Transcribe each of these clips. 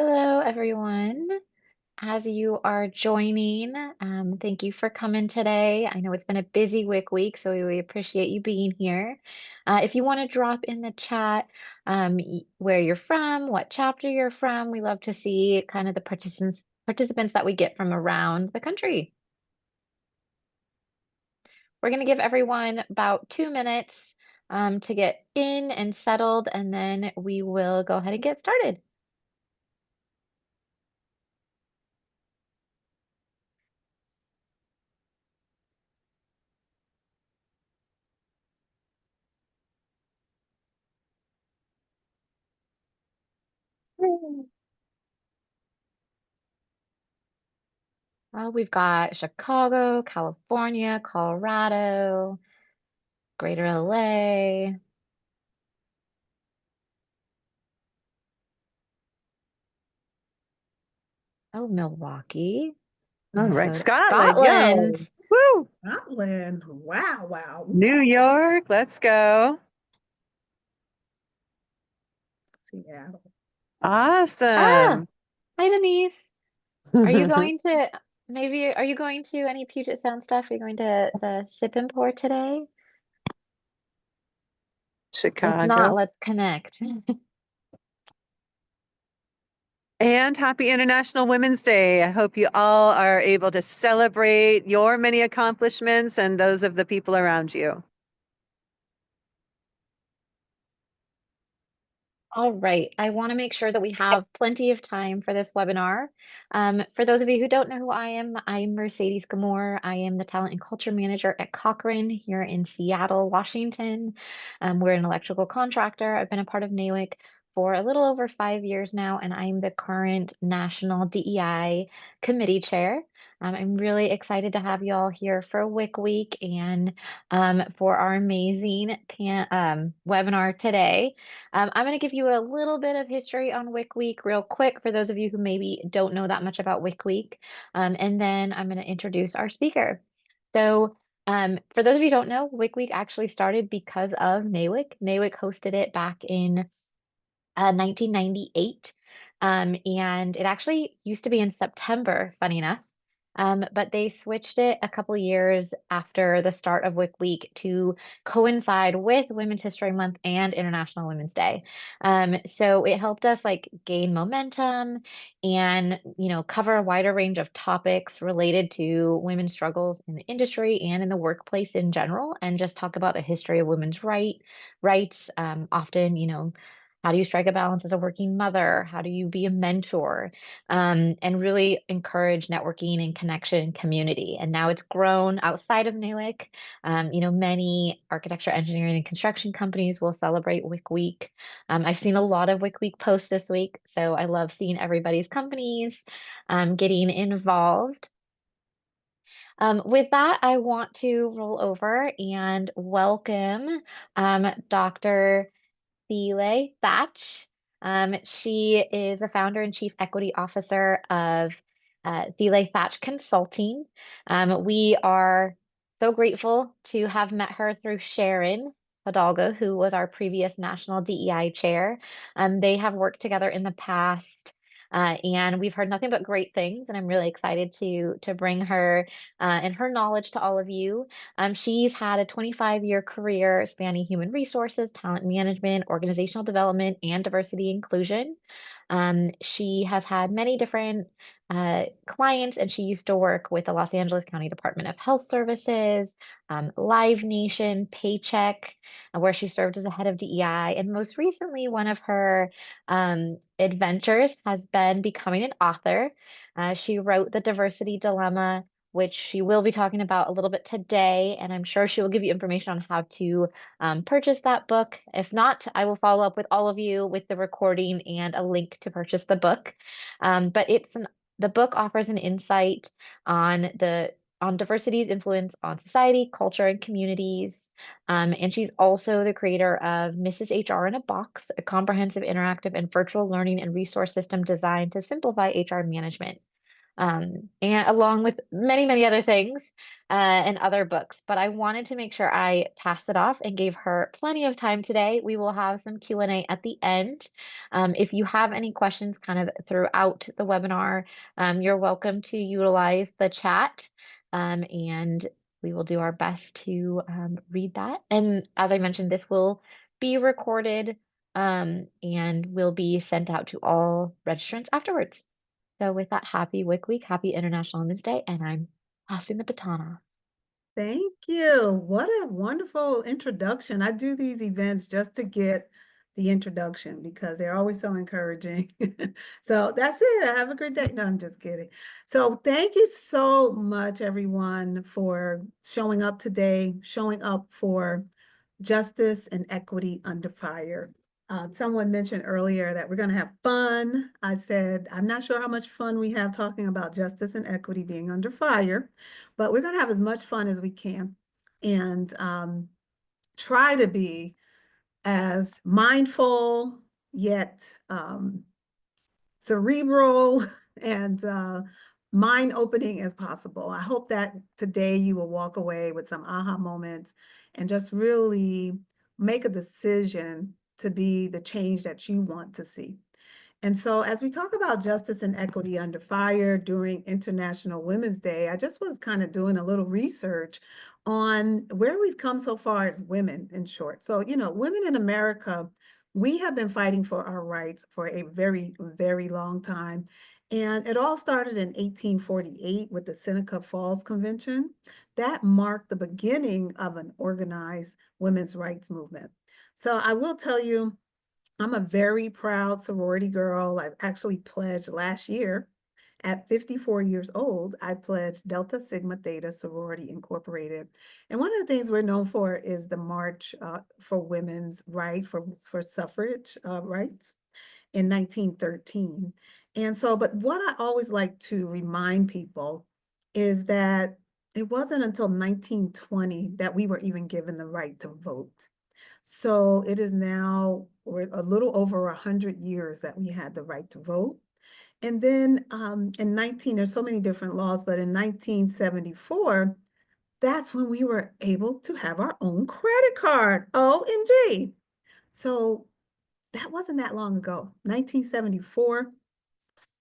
Hello, everyone. As you are joining, thank you for coming today. I know it's been a busy week, so we appreciate you being here. If you want to drop in the chat where you're from, what chapter you're from, we love to see kind of the participants that we get from around the country. We're going to give everyone about 2 minutes to get in and settled, and then we will go ahead and get started. We've got Chicago, California, Colorado, Greater LA. Oh, Milwaukee, All right, Minnesota, Scotland, yo. Scotland. Woo! Scotland. Wow, wow. New York, let's go. Seattle. Ah, Awesome. hi Denise. Are you going to are you going to any Puget Sound stuff? Are you going to the Sip and Pour today? If not, Chicago. let's connect. And happy International Women's Day. I hope you all are able to celebrate your many accomplishments and those of the people around you. All right. I want to make sure that we have plenty of time for this webinar. For those of you who don't know who I am, I'm Mercedes Gamore. I am the Talent and Culture Manager at Cochrane here in Seattle, Washington. We're an electrical contractor. I've been a part of NAWIC for a little over 5 years now, and I'm the current National DEI Committee Chair. I'm really excited to have you all here for WIC Week and for our amazing webinar today. I'm going to give you a little bit of history on WIC Week real quick for those of you who maybe don't know that much about WIC Week. And then I'm going to introduce our speaker. So for those of you who don't know, WIC Week actually started because of NAWIC. NAWIC hosted it back in 1998. And it actually used to be in September, funny enough. But they switched it a couple years after the start of WIC Week to coincide with Women's History Month and International Women's Day. So it helped us like gain momentum and, cover a wider range of topics related to women's struggles in the industry and in the workplace in general, and just talk about the history of women's rights. Often, how do you strike a balance as a working mother? How do you be a mentor? And really encourage networking and connection and community. And now it's grown outside of NAWIC. Many architecture, engineering, and construction companies will celebrate WIC Week. I've seen a lot of WIC Week posts this week, so I love seeing everybody's companies getting involved. With that, I want to roll over and welcome Dr. Thiele Thatch. She is the founder and chief equity officer of Thiele Thatch Consulting. We are so grateful to have met her through Sharon Hidalgo, who was our previous national DEI chair. They have worked together in the past. And we've heard nothing but great things, and I'm really excited to bring her and her knowledge to all of you. She's had a 25-year career spanning human resources, talent management, organizational development, and diversity inclusion. She has had many different clients, and she used to work with the Los Angeles County Department of Health Services, Live Nation, Paycheck, where she served as the head of DEI. And most recently, one of her adventures has been becoming an author. She wrote The Diversity Dilemma, which she will be talking about a little bit today, and I'm sure she will give you information on how to purchase that book. If not, I will follow up with all of you with the recording and a link to purchase the book. But the book offers an insight on diversity's influence on society, culture, and communities. And she's also the creator of Mrs. HR in a Box, a comprehensive, interactive, and virtual learning and resource system designed to simplify HR management. and along with many, many other things and other books. But I wanted to make sure I passed it off and gave her plenty of time today. We will have some Q&A at the end. If you have any questions kind of throughout the webinar, you're welcome to utilize the chat, and we will do our best to read that. And as I mentioned, this will be recorded and will be sent out to all registrants afterwards. So with that, happy WIC Week, happy International Women's Day, and I'm passing the baton off. Thank you. What a wonderful introduction. I do these events just to get the introduction because they're always so encouraging. So that's it. Have a great day. No, I'm just kidding. So thank you so much, everyone, for showing up today, showing up for Justice and Equity Under Fire. Someone mentioned earlier that we're going to have fun. I said, I'm not sure how much fun we have talking about justice and equity being under fire, but we're going to have as much fun as we can and try to be as mindful yet cerebral and mind-opening as possible. I hope that today you will walk away with some aha moments and just really make a decision to be the change that you want to see. And so as we talk about justice and equity under fire during International Women's Day, I just was kind of doing a little research on where we've come so far as women, in short. So, you know, women in America, we have been fighting for our rights for a very, very long time. And it all started in 1848 with the Seneca Falls Convention. That marked the beginning of an organized women's rights movement. So I will tell you, I'm a very proud sorority girl. I've actually pledged last year at 54 years old, I pledged Delta Sigma Theta Sorority Incorporated. And one of the things we're known for is the March for Women's Right, for suffrage rights in 1913. And so, but what I always like to remind people is that it wasn't until 1920 that we were even given the right to vote. So it is now a little over 100 years that we had the right to vote. And then there's so many different laws, but in 1974, that's when we were able to have our own credit card. OMG. So that wasn't that long ago. 1974,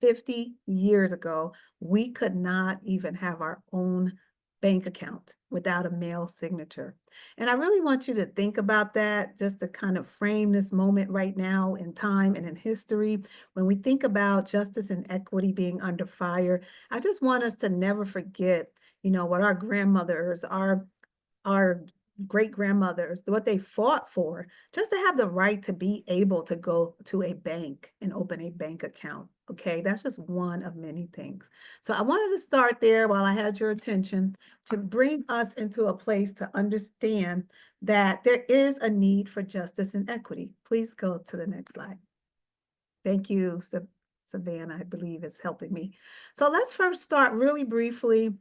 50 years ago, we could not even have our own bank account without a male signature. And I really want you to think about that, just to kind of frame this moment right now in time and in history. When we think about justice and equity being under fire, I just want us to never forget, you know, what our grandmothers, our great-grandmothers, what they fought for, just to have the right to be able to go to a bank and open a bank account. Okay, that's just one of many things. So I wanted to start there while I had your attention to bring us into a place to understand that there is a need for justice and equity. Please go to the next slide. Thank you, Savannah, I believe is helping me. So let's first start really briefly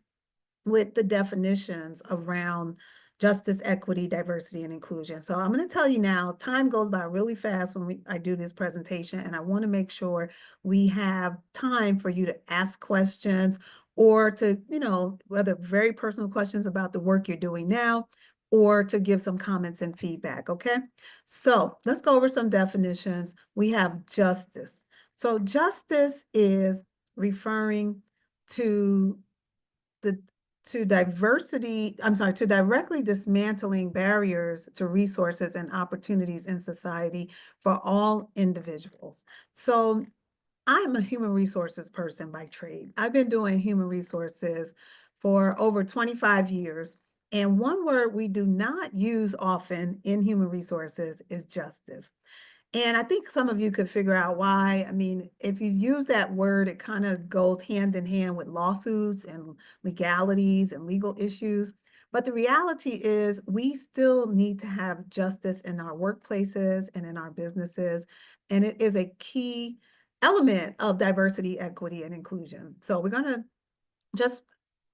with the definitions around justice, equity, diversity, and inclusion. So I'm going to tell you now, time goes by really fast when I do this presentation, and I want to make sure we have time for you to ask questions or to, you know, whether very personal questions about the work you're doing now, or to give some comments and feedback, okay? So let's go over some definitions. We have justice. So justice is referring to directly dismantling barriers to resources and opportunities in society for all individuals. So I'm a human resources person by trade. I've been doing human resources for over 25 years. And one word we do not use often in human resources is justice. And I think some of you could figure out why. I mean, if you use that word, it kind of goes hand in hand with lawsuits and legalities and legal issues. But the reality is we still need to have justice in our workplaces and in our businesses. And it is a key element of diversity, equity, and inclusion. So we're going to just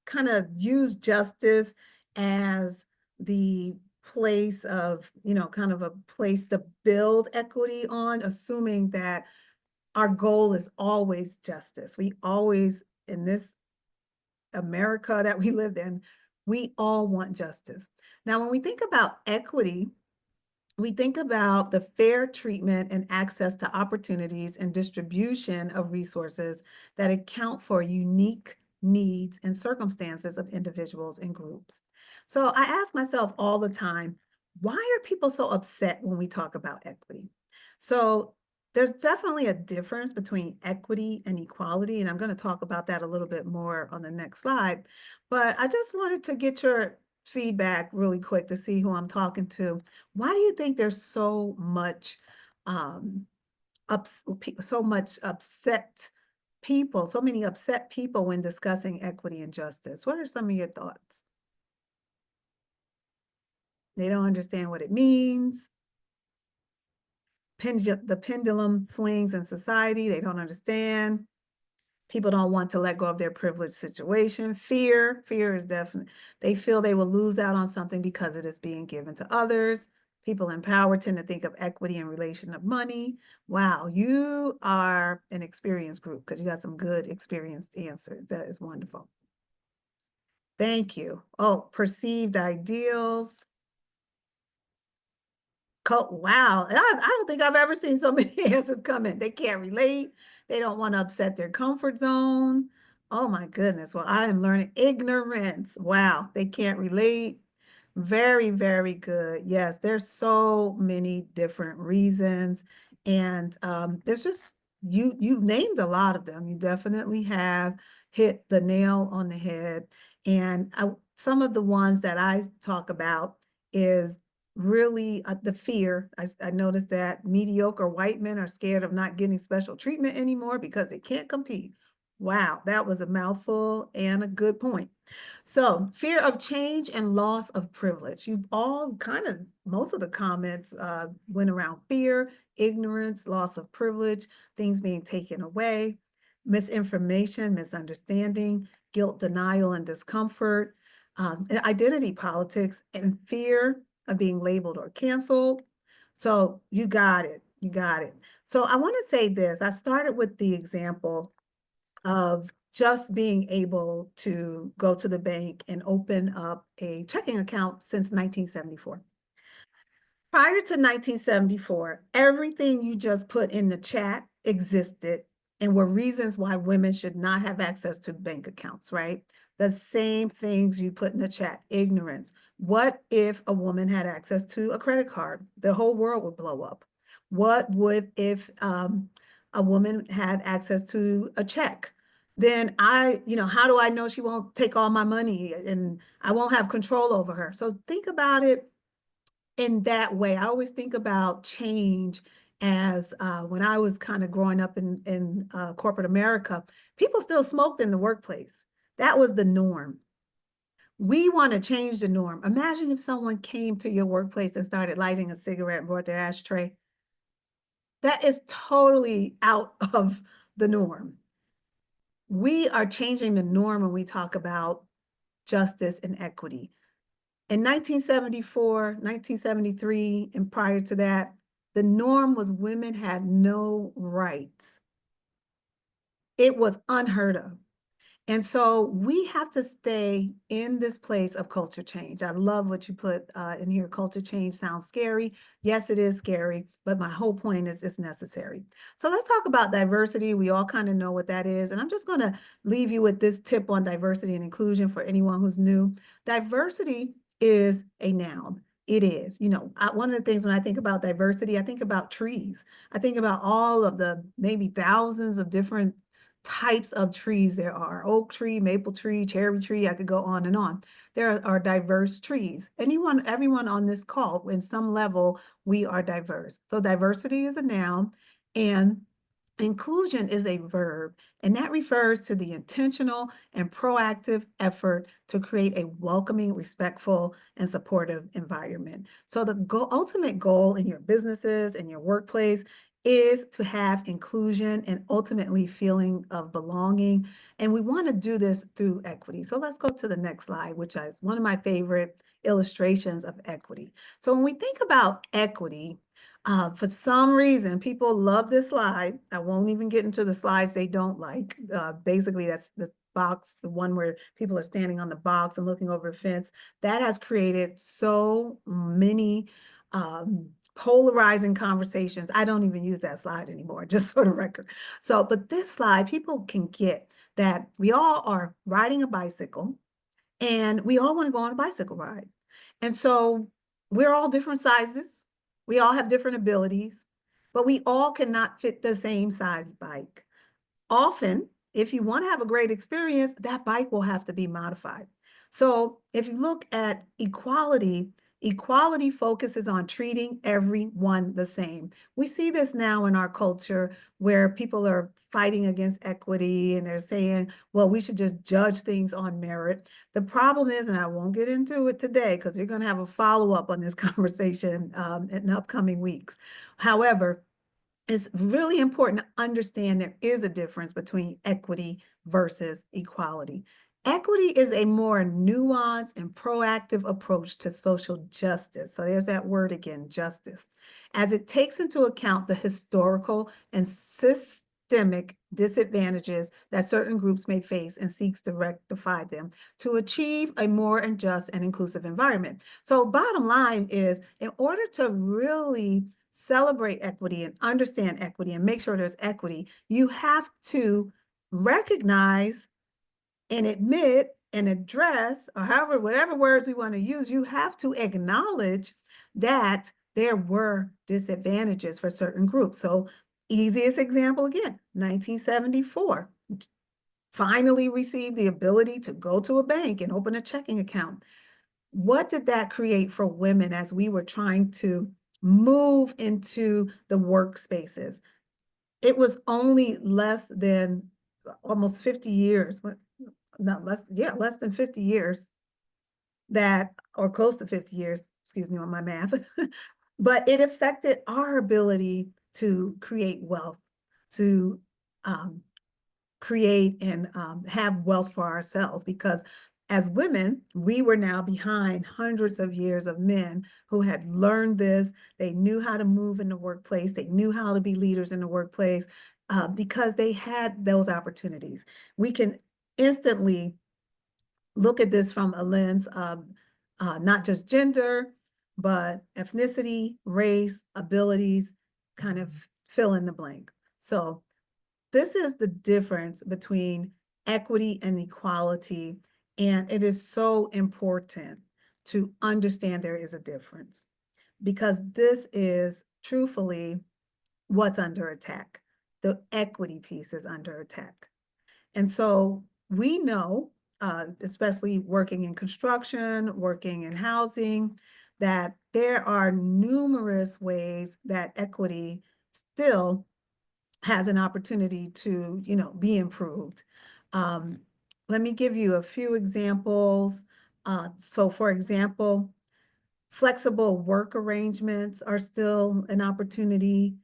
kind of use justice as the place of, you know, kind of a place to build equity on, assuming that our goal is always justice. We always in this America that we live in, we all want justice. Now, when we think about equity, we think about the fair treatment and access to opportunities and distribution of resources that account for unique needs and circumstances of individuals and groups. So I ask myself all the time, why are people so upset when we talk about equity? So there's definitely a difference between equity and equality, and I'm going to talk about that a little bit more on the next slide. But I just wanted to get your feedback really quick to see who I'm talking to. Why do you think there's so much um so much upset people, so many upset people when discussing equity and justice? What are some of your thoughts? They don't understand what it means. The pendulum swings in society, they don't understand. People don't want to let go of their privileged situation. Fear is definite. They feel they will lose out on something because it is being given to others. People in power tend to think of equity in relation of money. Wow, you are an experienced group because you got some good experienced answers. That is wonderful. Thank you. Oh, perceived ideals. Wow, I don't think I've ever seen so many answers come in. They can't relate. They don't want to upset their comfort zone. Oh my goodness. Well, I am learning ignorance. Wow, they can't relate. Very, very good. Yes, there's so many different reasons. And there's just you've named a lot of them. You definitely have hit the nail on the head. And some of the ones that I talk about is really the fear. I noticed that mediocre white men are scared of not getting special treatment anymore because they can't compete. Wow, that was a mouthful and a good point. So fear of change and loss of privilege. You all kind of, most of the comments went around fear, ignorance, loss of privilege, things being taken away, misinformation, misunderstanding, guilt, denial, and discomfort, identity politics, and fear of being labeled or canceled. So you got it. You got it. So I want to say this. I started with the example of just being able to go to the bank and open up a checking account since 1974. Prior to 1974, everything you just put in the chat existed and were reasons why women should not have access to bank accounts, right? The same things you put in the chat, ignorance. What if a woman had access to a credit card? The whole world would blow up. What would if a woman had access to a check? Then how do I know she won't take all my money and I won't have control over her? So think about it in that way. I always think about change as when I was kind of growing up in corporate America, people still smoked in the workplace. That was the norm. We want to change the norm. Imagine if someone came to your workplace and started lighting a cigarette and brought their ashtray. That is totally out of the norm. We are changing the norm when we talk about justice and equity. In 1974, 1973, and prior to that, the norm was women had no rights. It was unheard of. And so we have to stay in this place of culture change. I love what you put in here. Culture change sounds scary. Yes, it is scary, but my whole point is it's necessary. So let's talk about diversity. We all kind of know what that is. And I'm just going to leave you with this tip on diversity and inclusion for anyone who's new. Diversity is a noun. It is. One of the things when I think about diversity, I think about trees. I think about all of the maybe thousands of different types of trees there are. Oak tree, maple tree, cherry tree, I could go on and on. There are diverse trees. Everyone on this call, in some level, we are diverse. So diversity is a noun and inclusion is a verb, and that refers to the intentional and proactive effort to create a welcoming, respectful, and supportive environment. So the ultimate goal in your businesses and your workplace is to have inclusion and ultimately feeling of belonging. And we want to do this through equity. So let's go to the next slide, which is one of my favorite illustrations of equity. So when we think about equity, For some reason, people love this slide. I won't even get into the slides they don't like. Basically, that's the box, the one where people are standing on the box and looking over a fence. That has created so many polarizing conversations. I don't even use that slide anymore, just for the record. So, but this slide, people can get that we all are riding a bicycle and we all want to go on a bicycle ride. And so we're all different sizes. We all have different abilities, but we all cannot fit the same size bike. Often, if you want to have a great experience, that bike will have to be modified. So if you look at equality, equality focuses on treating everyone the same. We see this now in our culture where people are fighting against equity and they're saying, well, we should just judge things on merit. The problem is, and I won't get into it today because you're going to have a follow-up on this conversation in upcoming weeks. However, it's really important to understand there is a difference between equity versus equality. Equity is a more nuanced and proactive approach to social justice. So there's that word again, justice, as it takes into account the historical and systemic disadvantages that certain groups may face and seeks to rectify them to achieve a more just and inclusive environment. So bottom line is, in order to really celebrate equity and understand equity and make sure there's equity, you have to recognize and admit and address, or however, whatever words we want to use, you have to acknowledge that there were disadvantages for certain groups. So easiest example again, 1974, finally received the ability to go to a bank and open a checking account. What did that create for women as we were trying to move into the workspaces? It was only less than almost 50 years, but not less, yeah, less than 50 years that, or close to 50 years, excuse me on my math, but it affected our ability to create wealth, to create and have wealth for ourselves, because as women, we were now behind hundreds of years of men who had learned this. They knew how to move in the workplace. They knew how to be leaders in the workplace because they had those opportunities. We can instantly look at this from a lens of not just gender, but ethnicity, race, abilities, kind of fill in the blank. So this is the difference between equity and equality, and it is so important to understand there is a difference, because this is truthfully what's under attack. The equity piece is under attack. And so we know, especially working in construction, working in housing, that there are numerous ways that equity still has an opportunity to, be improved. Let me give you a few examples. So for example, flexible work arrangements are still an opportunity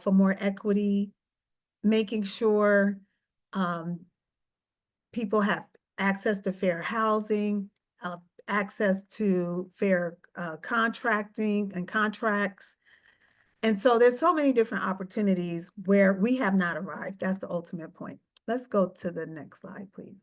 for more equity, making sure people have access to fair housing, access to fair contracting and contracts. And so there's so many different opportunities where we have not arrived. That's the ultimate point. Let's go to the next slide, please.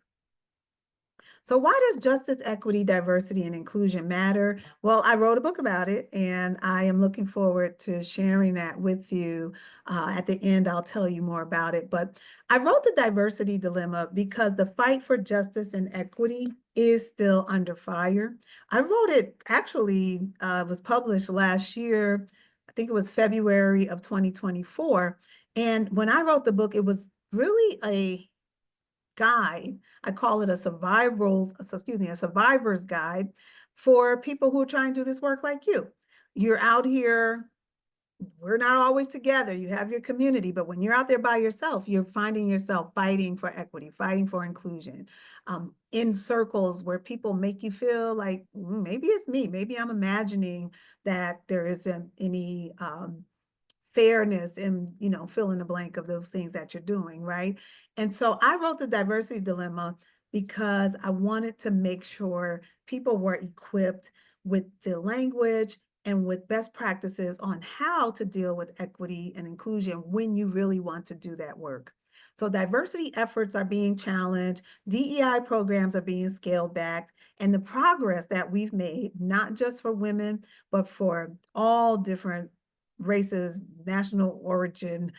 So why does justice, equity, diversity, and inclusion matter? Well, I wrote a book about it, and I am looking forward to sharing that with you. At the end, I'll tell you more about it. But I wrote The Diversity Dilemma because the fight for justice and equity is still under fire. I wrote it, actually, was published last year. I think it was February of 2024. And when I wrote the book, it was really a guide. I call it a survivor's guide for people who are trying to do this work like you. You're out here, we're not always together. You have your community, but when you're out there by yourself, you're finding yourself fighting for equity, fighting for inclusion, in circles where people make you feel like maybe it's me, maybe I'm imagining that there isn't any fairness and, fill in the blank of those things that you're doing, right? And so I wrote The Diversity Dilemma because I wanted to make sure people were equipped with the language and with best practices on how to deal with equity and inclusion when you really want to do that work. So diversity efforts are being challenged, DEI programs are being scaled back, and the progress that we've made, not just for women, but for all different races, national origin,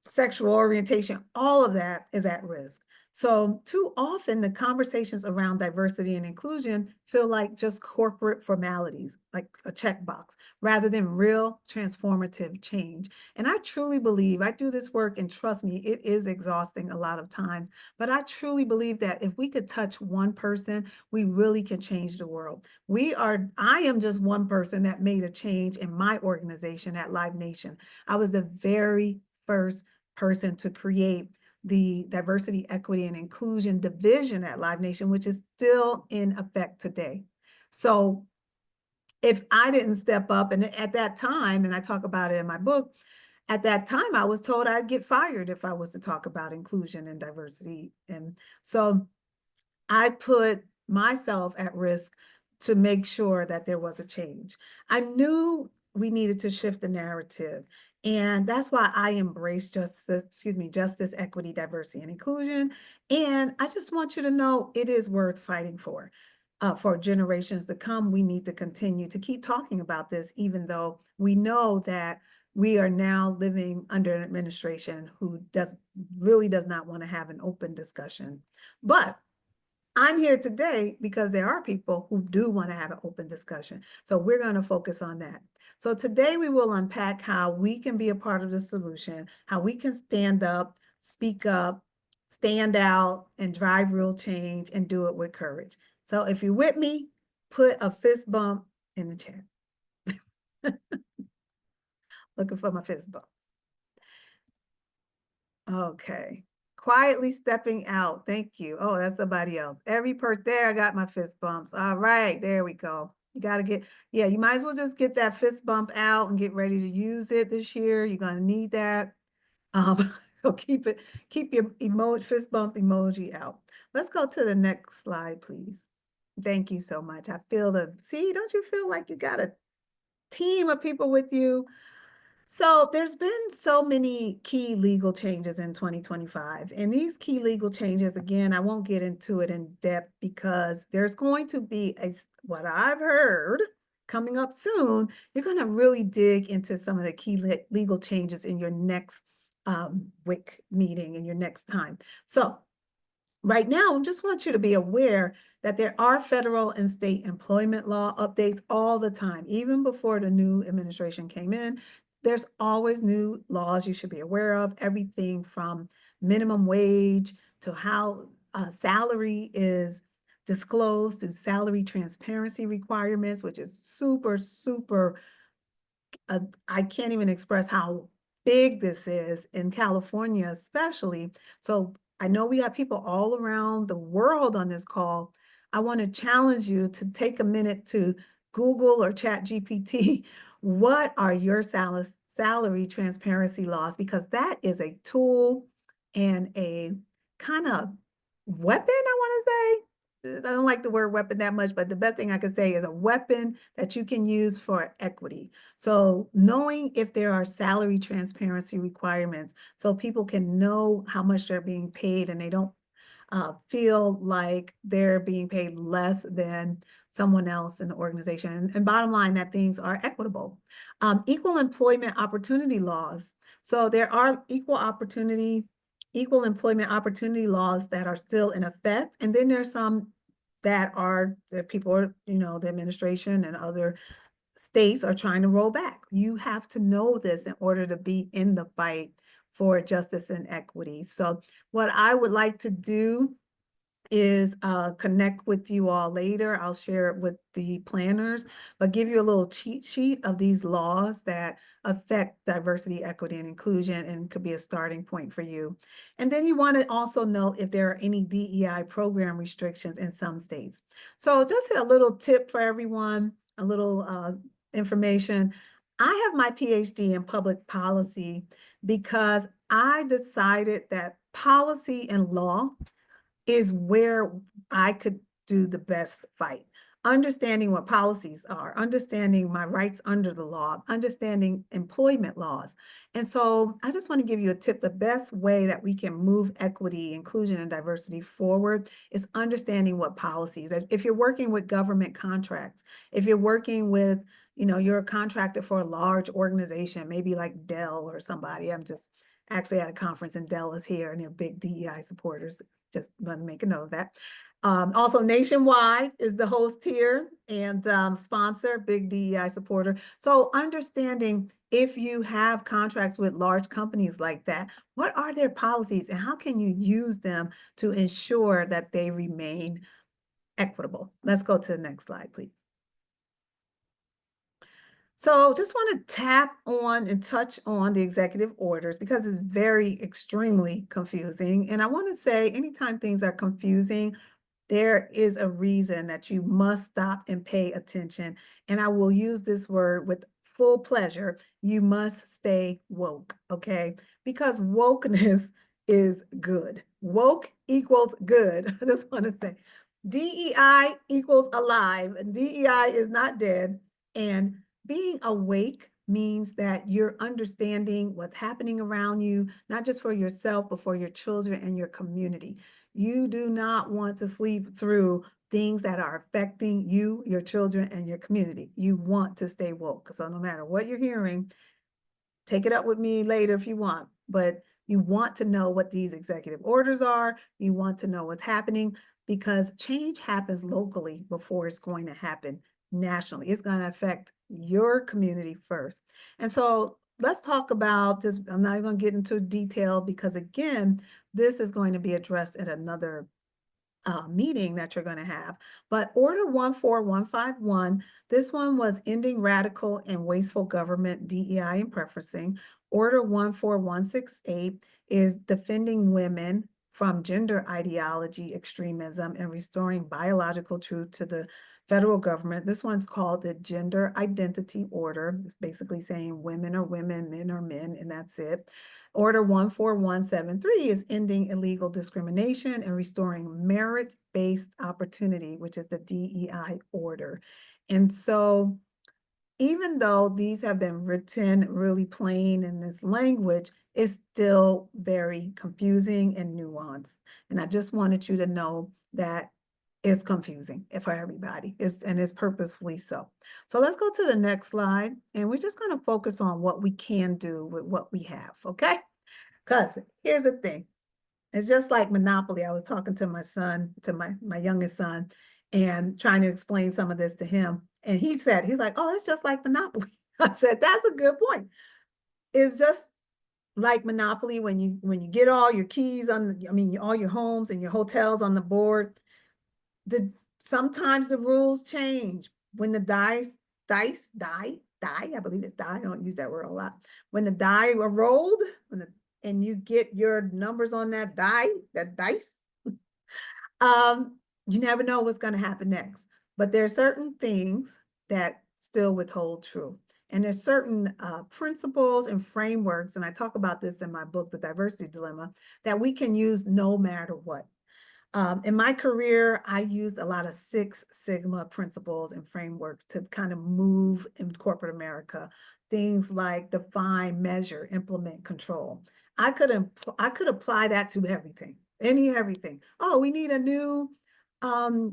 sexual orientation, all of that is at risk. So too often the conversations around diversity and inclusion feel like just corporate formalities, like a checkbox, rather than real transformative change. And I truly believe, I do this work and trust me, it is exhausting a lot of times, but I truly believe that if we could touch one person, we really can change the world. I am just one person that made a change in my organization at Live Nation. I was the very first person to create the diversity, equity, and inclusion division at Live Nation, which is still in effect today. So if I didn't step up, and at that time, and I talk about it in my book, at that time, I was told I'd get fired if I was to talk about inclusion and diversity. And so I put myself at risk to make sure that there was a change. I knew we needed to shift the narrative. And that's why I embrace justice, equity, diversity, and inclusion. And I just want you to know it is worth fighting for. For generations to come, we need to continue to keep talking about this, even though we know that we are now living under an administration who really does not want to have an open discussion. But I'm here today because there are people who do want to have an open discussion. So we're going to focus on that. So today we will unpack how we can be a part of the solution, how we can stand up, speak up, stand out, and drive real change and do it with courage. So if you're with me, put a fist bump in the chat. Looking for my fist bump. Okay. Quietly stepping out. Thank you. Oh, that's somebody else. Every person there, I got my fist bumps. All right, there we go. You got to get, yeah, you might as well just get that fist bump out and get ready to use it this year. You're going to need that. So keep your fist bump emoji out. Let's go to the next slide, please. Thank you so much. I feel don't you feel like you got a team of people with you? So there's been so many key legal changes in 2025. And these key legal changes, again, I won't get into it in depth because there's going to be what I've heard coming up soon. You're going to really dig into some of the key legal changes in your next WIC meeting in your next time. So right now, I just want you to be aware that there are federal and state employment law updates all the time. Even before the new administration came in, there's always new laws you should be aware of, everything from minimum wage to how salary is disclosed through salary transparency requirements, which is super, super, I can't even express how big this is in California, especially. So I know we have people all around the world on this call. I want to challenge you to take a minute to Google or Chat GPT. What are your salary transparency laws? Because that is a tool and a kind of weapon, I want to say. I don't like the word weapon that much, but the best thing I could say is a weapon that you can use for equity. So knowing if there are salary transparency requirements so people can know how much they're being paid and they don't feel like they're being paid less than someone else in the organization. And bottom line, that things are equitable. Equal employment opportunity laws. So there are equal employment opportunity laws that are still in effect. And then there's some that people are, the administration and other states are trying to roll back. You have to know this in order to be in the fight for justice and equity. So what I would like to do is connect with you all later. I'll share it with the planners, but give you a little cheat sheet of these laws that affect diversity, equity, and inclusion and could be a starting point for you. And then you want to also know if there are any DEI program restrictions in some states. So just a little tip for everyone, a little information. I have my PhD in public policy because I decided that policy and law is where I could do the best fight. understanding what policies are, understanding my rights under the law, understanding employment laws. And so I just want to give you a tip. The best way that we can move equity, inclusion, and diversity forward is understanding what policies. If you're working with government contracts, if you're working with, you're a contractor for a large organization, maybe like Dell or somebody. I'm just actually at a conference and Dell is here and they're big DEI supporters. Just want to make a note of that. Also, Nationwide is the host here and sponsor, big DEI supporter. So understanding if you have contracts with large companies like that, what are their policies and how can you use them to ensure that they remain equitable? Let's go to the next slide, please. So just want to tap on and touch on the executive orders because it's very extremely confusing. And I want to say anytime things are confusing, there is a reason that you must stop and pay attention. And I will use this word with full pleasure. You must stay woke, okay? Because wokeness is good. Woke equals good. I just want to say DEI equals alive. And DEI is not dead. And being awake means that you're understanding what's happening around you, not just for yourself, but for your children and your community. You do not want to sleep through things that are affecting you, your children, and your community. You want to stay woke. So no matter what you're hearing, take it up with me later if you want, but you want to know what these executive orders are. You want to know what's happening because change happens locally before it's going to happen nationally. It's going to affect your community first. And so let's talk about this. I'm not going to get into detail because again, this is going to be addressed in another meeting that you're going to have. But Order 14151, this one was ending radical and wasteful government, DEI and preferencing. Order 14168 is defending women from gender ideology, extremism, and restoring biological truth to the federal government. This one's called the Gender Identity Order. It's basically saying women are women, men are men, and that's it. Order 14173 is ending illegal discrimination and restoring merit-based opportunity, which is the DEI order. And so even though these have been written really plain in this language, it's still very confusing and nuanced. And I just wanted you to know that it's confusing for everybody. And it's purposefully so. So let's go to the next slide. And we're just going to focus on what we can do with what we have, okay? Because here's the thing. It's just like Monopoly. I was talking to my son, to my youngest son, and trying to explain some of this to him. And he's like, oh, it's just like Monopoly. I said, that's a good point. It's just like Monopoly when you get all your keys all your homes and your hotels on the board. Sometimes the rules change when the die, I believe it's die. I don't use that word a lot. When the die are rolled, and you get your numbers on that dice, you never know what's going to happen next. But there are certain things that still withhold true. And there's certain principles and frameworks, and I talk about this in my book, The Diversity Dilemma, that we can use no matter what. In my career, I used a lot of Six Sigma principles and frameworks to kind of move in corporate America. Things like define, measure, implement, control. I could apply that to everything, everything. Oh, we need a new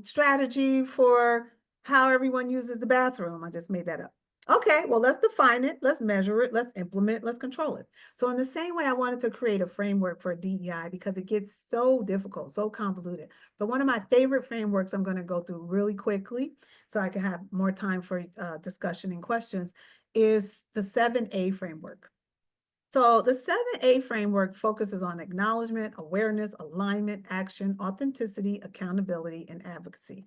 strategy for how everyone uses the bathroom. I just made that up. Okay, well, let's define it, let's measure it, let's implement, let's control it. So in the same way, I wanted to create a framework for DEI because it gets so difficult, so convoluted. But one of my favorite frameworks I'm going to go through really quickly so I can have more time for discussion and questions is the 7A framework. So the 7A framework focuses on acknowledgement, awareness, alignment, action, authenticity, accountability, and advocacy.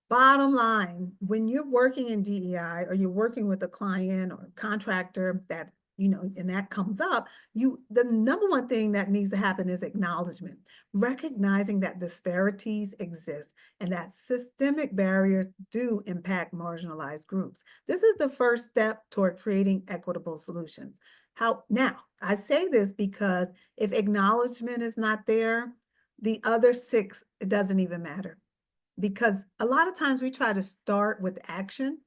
Bottom line, when you're working in DEI or you're working with a client or a contractor that, and that comes up, the number one thing that needs to happen is acknowledgement, recognizing that disparities exist and that systemic barriers do impact marginalized groups. This is the first step toward creating equitable solutions. Now, I say this because if acknowledgement is not there, the other 6, it doesn't even matter. because a lot of times we try to start with action,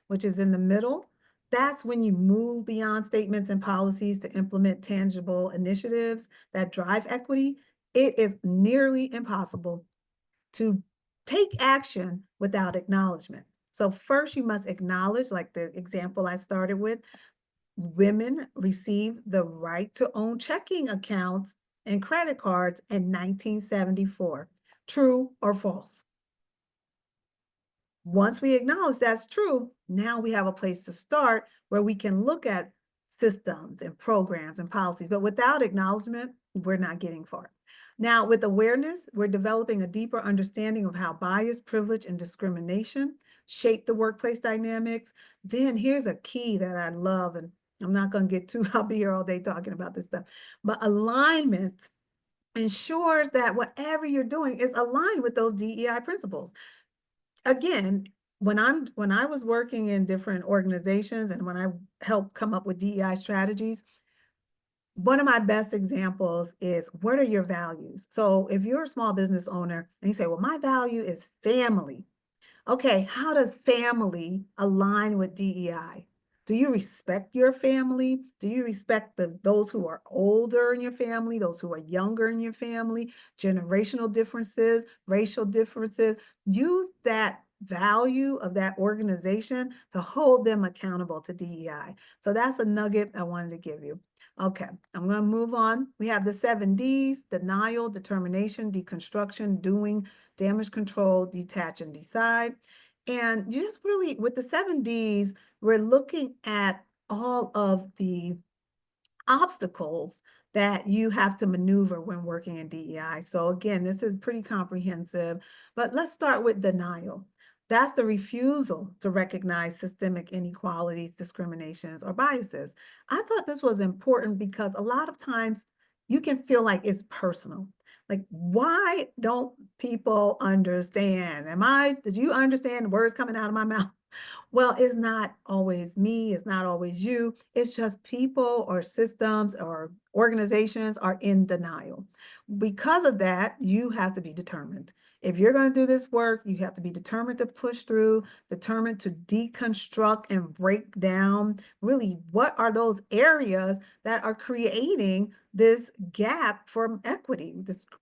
which is in the middle. That's when you move beyond statements and policies to implement tangible initiatives that drive equity. It is nearly impossible to take action without acknowledgement. So first you must acknowledge, like the example I started with, women received the right to own checking accounts and credit cards in 1974. True or false? Once we acknowledge that's true, now we have a place to start where we can look at systems and programs and policies, but without acknowledgement, we're not getting far. Now, with awareness, we're developing a deeper understanding of how bias, privilege, and discrimination shape the workplace dynamics. Then here's a key that I love, and I'm not going to get too, I'll be here all day talking about this stuff, but alignment ensures that whatever you're doing is aligned with those DEI principles. Again, when I was working in different organizations and when I helped come up with DEI strategies, one of my best examples is, what are your values? So if you're a small business owner and you say, well, my value is family. Okay, how does family align with DEI? Do you respect your family? Do you respect those who are older in your family, those who are younger in your family, generational differences, racial differences? Use that value of that organization to hold them accountable to DEI. So that's a nugget I wanted to give you. Okay, I'm going to move on. We have the 7 Ds: denial, determination, deconstruction, doing, damage control, detach, and decide. And you just really, with the 7 Ds, we're looking at all of the obstacles that you have to maneuver when working in DEI. So again, this is pretty comprehensive, but let's start with denial. That's the refusal to recognize systemic inequalities, discriminations, or biases. I thought this was important because a lot of times you can feel like it's personal. Like, why don't people understand? Did you understand the words coming out of my mouth? Well, it's not always me, it's not always you. It's just people or systems or organizations are in denial. Because of that, you have to be determined. If you're going to do this work, you have to be determined to push through, determined to deconstruct and break down really what are those areas that are creating this gap for equity,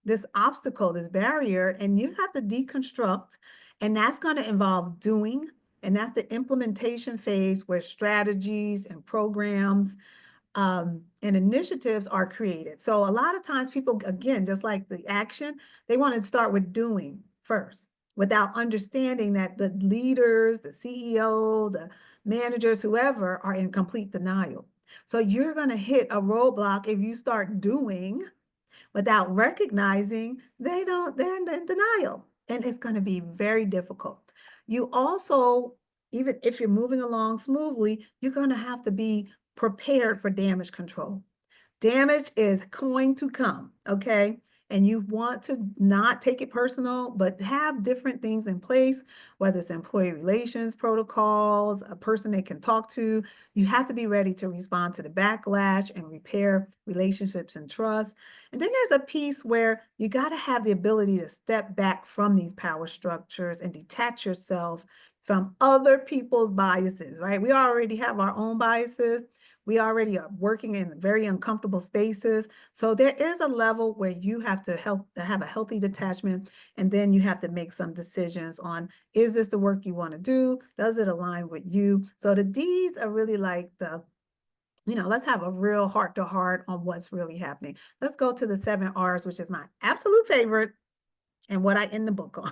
this obstacle, this barrier, and you have to deconstruct, and that's going to involve doing. And that's the implementation phase where strategies and programs and initiatives are created. So a lot of times people, again, just like the action, they want to start with doing first without understanding that the leaders, the CEO, the managers, whoever, are in complete denial. So you're going to hit a roadblock if you start doing without recognizing they're in denial. And it's going to be very difficult. You also, even if you're moving along smoothly, you're going to have to be prepared for damage control. Damage is going to come, okay? And you want to not take it personal, but have different things in place, whether it's employee relations protocols, a person they can talk to. You have to be ready to respond to the backlash and repair relationships and trust. And then there's a piece where you got to have the ability to step back from these power structures and detach yourself from other people's biases, right? We already have our own biases. We already are working in very uncomfortable spaces. So there is a level where you have to have a healthy detachment, and then you have to make some decisions on, is this the work you want to do? Does it align with you? So the D's are really like let's have a real heart-to-heart on what's really happening. Let's go to the 7 R's, which is my absolute favorite and what I end the book on.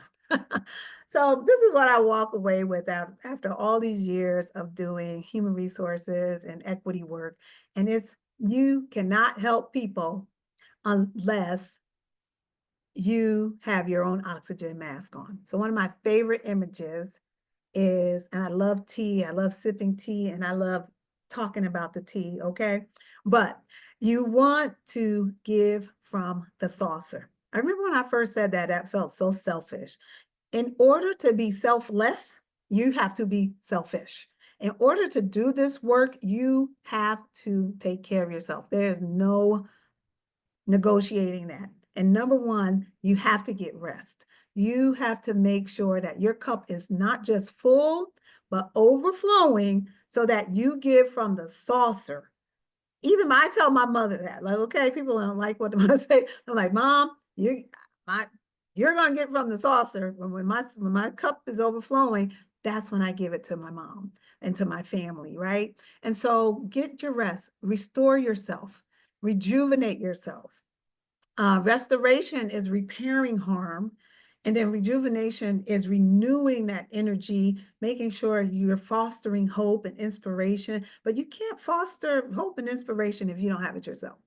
So this is what I walk away with after all these years of doing human resources and equity work. And it's, you cannot help people unless you have your own oxygen mask on. So one of my favorite images is, and I love tea, I love sipping tea, and I love talking about the tea, okay? But you want to give from the saucer. I remember when I first said that, that felt so selfish. In order to be selfless, you have to be selfish. In order to do this work, you have to take care of yourself. There's no negotiating that. And number one, you have to get rest. You have to make sure that your cup is not just full, but overflowing so that you give from the saucer. Even I tell my mother that, like, okay, people don't like what I say. I'm like, Mom, you're gonna get from the saucer. When my cup is overflowing, that's when I give it to my mom and to my family, right? And so get your rest, restore yourself, rejuvenate yourself. Restoration is repairing harm. And then rejuvenation is renewing that energy, making sure you're fostering hope and inspiration. But you can't foster hope and inspiration if you don't have it yourself.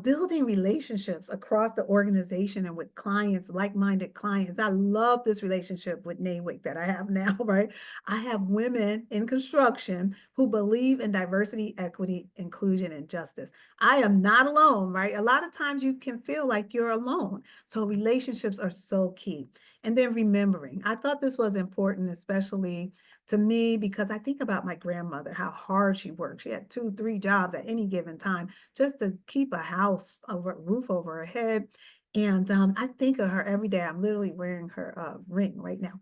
Building relationships across the organization and with clients, like-minded clients. I love this relationship with NAWIC that I have now, right? I have women in construction who believe in diversity, equity, inclusion, and justice. I am not alone, right? A lot of times you can feel like you're alone. So relationships are so key. And then remembering, I thought this was important, especially to me, because I think about my grandmother, how hard she worked. She had 2, 3 jobs at any given time just to keep a house over, roof over her head. And I think of her every day. I'm literally wearing her ring right now.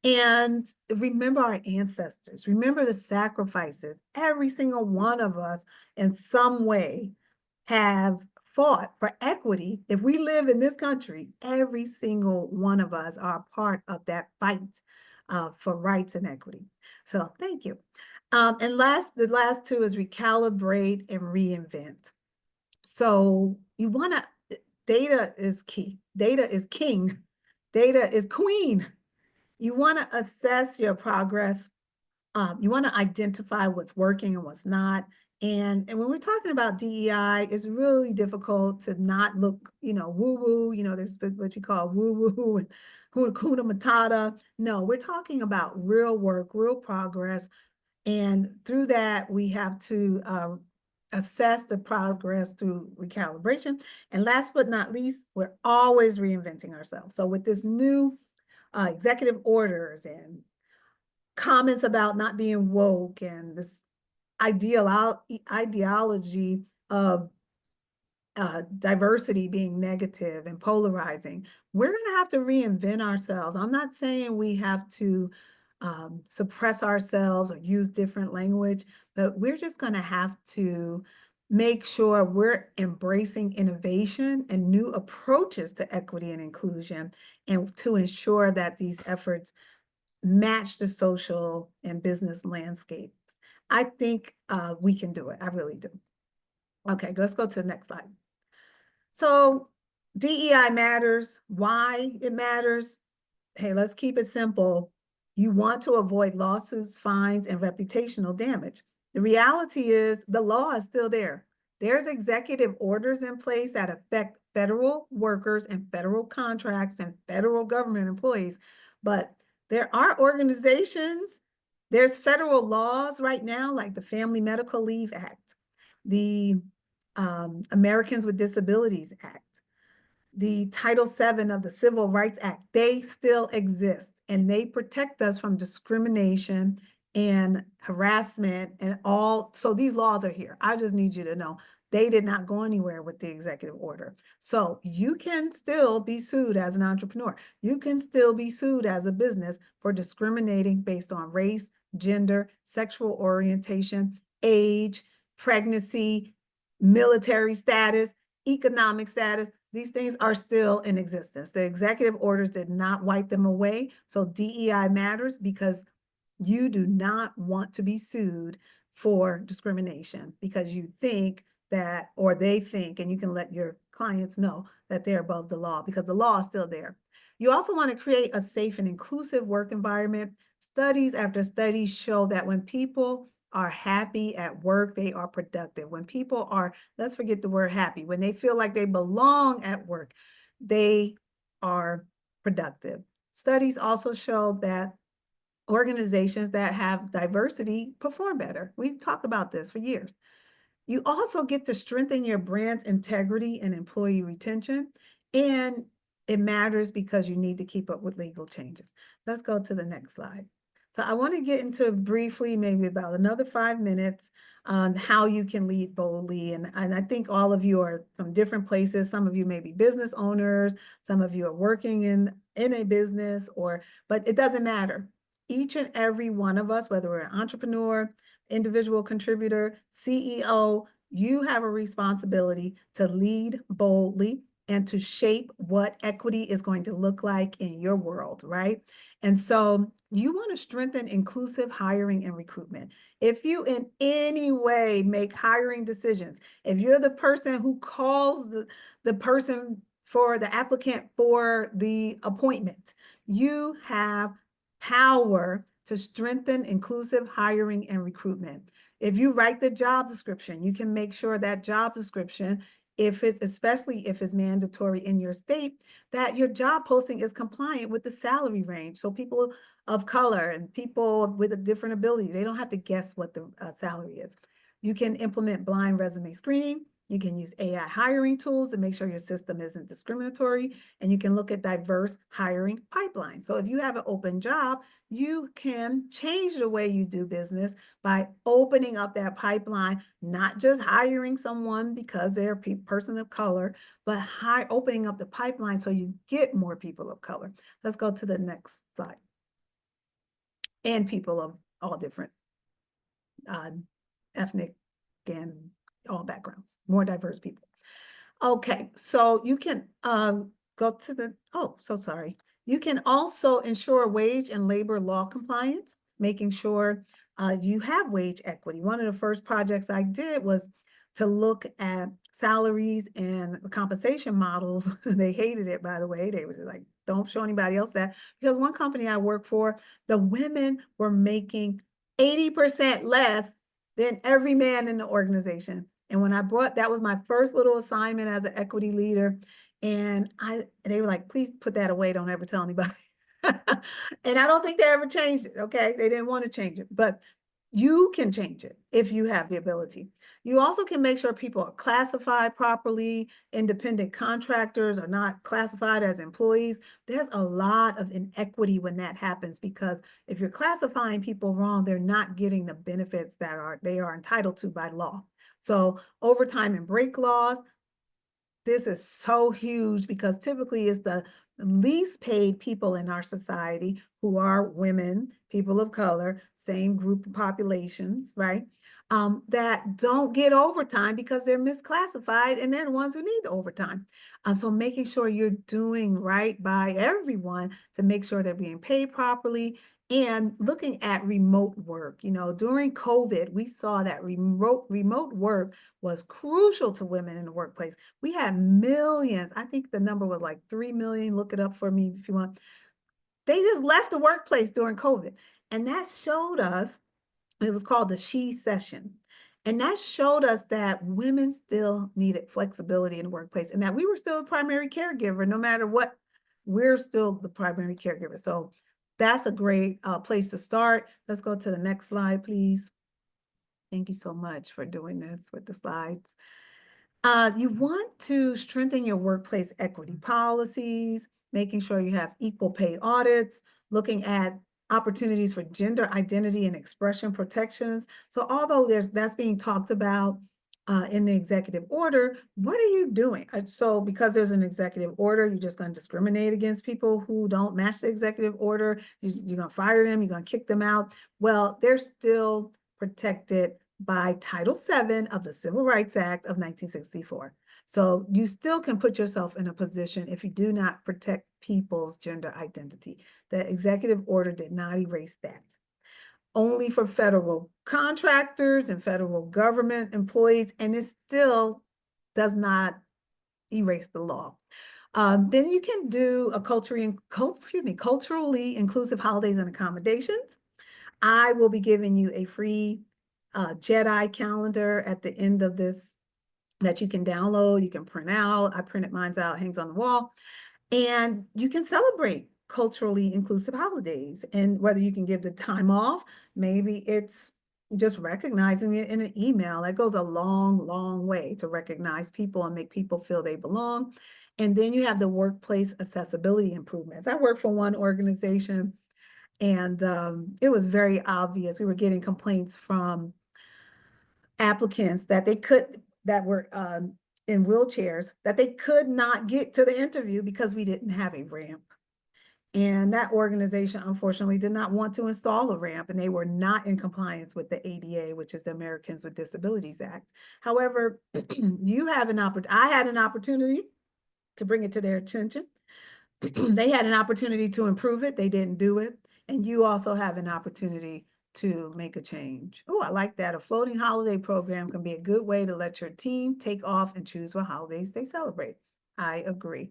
And remember our ancestors, remember the sacrifices. Every single one of us in some way have fought for equity. If we live in this country, every single one of us are part of that fight for rights and equity. So thank you. And the last two is recalibrate and reinvent. So you want to, data is key. Data is king. Data is queen. You want to assess your progress. You want to identify what's working and what's not. And when we're talking about DEI, it's really difficult to not look, woo-woo, there's what you call woo-woo and Hakuna Matata. No, we're talking about real work, real progress. And through that, we have to assess the progress through recalibration. And last but not least, we're always reinventing ourselves. So with this new executive orders and comments about not being woke and this ideology of diversity being negative and polarizing, we're going to have to reinvent ourselves. I'm not saying we have to suppress ourselves or use different language, but we're just going to have to make sure we're embracing innovation and new approaches to equity and inclusion, and to ensure that these efforts match the social and business landscapes. I think we can do it. I really do. Okay, let's go to the next slide. So DEI matters. Why it matters? Hey, let's keep it simple. You want to avoid lawsuits, fines, and reputational damage. The reality is the law is still there. There's executive orders in place that affect federal workers and federal contracts and federal government employees. But there are organizations, there's federal laws right now, like the Family Medical Leave Act, the Americans with Disabilities Act, the Title VII of the Civil Rights Act. They still exist, and they protect us from discrimination and harassment and all. So these laws are here. I just need you to know they did not go anywhere with the executive order. So you can still be sued as an entrepreneur. You can still be sued as a business for discriminating based on race, gender, sexual orientation, age, pregnancy, military status, economic status. These things are still in existence. The executive orders did not wipe them away. So DEI matters because you do not want to be sued for discrimination because you think that, or they think, and you can let your clients know that they're above the law because the law is still there. You also want to create a safe and inclusive work environment. Studies after studies show that when people are happy at work, they are productive. When people are, let's forget the word happy, when they feel like they belong at work, they are productive. Studies also show that organizations that have diversity perform better. We've talked about this for years. You also get to strengthen your brand's integrity and employee retention. And it matters because you need to keep up with legal changes. Let's go to the next slide. So I want to get into briefly, maybe about another 5 minutes, on how you can lead boldly. And I think all of you are from different places. Some of you may be business owners, some of you are working in a business, but it doesn't matter. Each and every one of us, whether we're an entrepreneur, individual contributor, CEO, you have a responsibility to lead boldly and to shape what equity is going to look like in your world, right? And so you want to strengthen inclusive hiring and recruitment. If you in any way make hiring decisions, if you're the person who calls the person for the applicant for the appointment, you have power to strengthen inclusive hiring and recruitment. If you write the job description, you can make sure that job description, especially if it's mandatory in your state, that your job posting is compliant with the salary range. So people of color and people with a different ability, they don't have to guess what the salary is. You can implement blind resume screening. You can use AI hiring tools to make sure your system isn't discriminatory, and you can look at diverse hiring pipelines. So if you have an open job, you can change the way you do business by opening up that pipeline, not just hiring someone because they're a person of color, but opening up the pipeline so you get more people of color. Let's go to the next slide. And people of all different ethnic and all backgrounds, more diverse people. Okay, so you can go to the, oh, so sorry. You can also ensure wage and labor law compliance, making sure you have wage equity. One of the first projects I did was to look at salaries and compensation models. They hated it, by the way. They were just like, don't show anybody else that. Because one company I worked for, the women were making 80% less than every man in the organization. And when that was my first little assignment as an equity leader. And they were like, please put that away. Don't ever tell anybody. And I don't think they ever changed it. Okay. They didn't want to change it, but you can change it if you have the ability. You also can make sure people are classified properly. Independent contractors are not classified as employees. There's a lot of inequity when that happens, because if you're classifying people wrong, they're not getting the benefits that they are entitled to by law. So overtime and break laws, this is so huge because typically it's the least paid people in our society who are women, people of color, same group of populations, right? That don't get overtime because they're misclassified and they're the ones who need the overtime. So making sure you're doing right by everyone to make sure they're being paid properly, and looking at remote work. During COVID, we saw that remote work was crucial to women in the workplace. We had millions. I think the number was like 3 million. Look it up for me if you want. They just left the workplace during COVID. And that showed us, it was called the She Session. And that showed us that women still needed flexibility in the workplace, and that we were still a primary caregiver. No matter what, we're still the primary caregiver. So that's a great place to start. Let's go to the next slide, please. Thank you so much for doing this with the slides. You want to strengthen your workplace equity policies, making sure you have equal pay audits, looking at opportunities for gender identity and expression protections. So although that's being talked about in the executive order, what are you doing? So because there's an executive order, you're just going to discriminate against people who don't match the executive order. You're going to fire them, you're going to kick them out. Well, they're still protected by Title VII of the Civil Rights Act of 1964. So you still can put yourself in a position if you do not protect people's gender identity. The executive order did not erase that. Only for federal contractors and federal government employees, and it still does not erase the law. Then you can do a culturally inclusive holidays and accommodations. I will be giving you a free Jedi calendar at the end of this that you can download, you can print out. I printed mine out, hangs on the wall. And you can celebrate culturally inclusive holidays. And whether you can give the time off, maybe it's just recognizing it in an email. That goes a long, long way to recognize people and make people feel they belong. And then you have the workplace accessibility improvements. I work for one organization, And it was very obvious. We were getting complaints from applicants that that were in wheelchairs, that they could not get to the interview because we didn't have a ramp. And that organization, unfortunately, did not want to install a ramp, and they were not in compliance with the ADA, which is the Americans with Disabilities Act. However, I had an opportunity to bring it to their attention. They had an opportunity to improve it. They didn't do it. And you also have an opportunity to make a change. Oh, I like that. A floating holiday program can be a good way to let your team take off and choose what holidays they celebrate. I agree.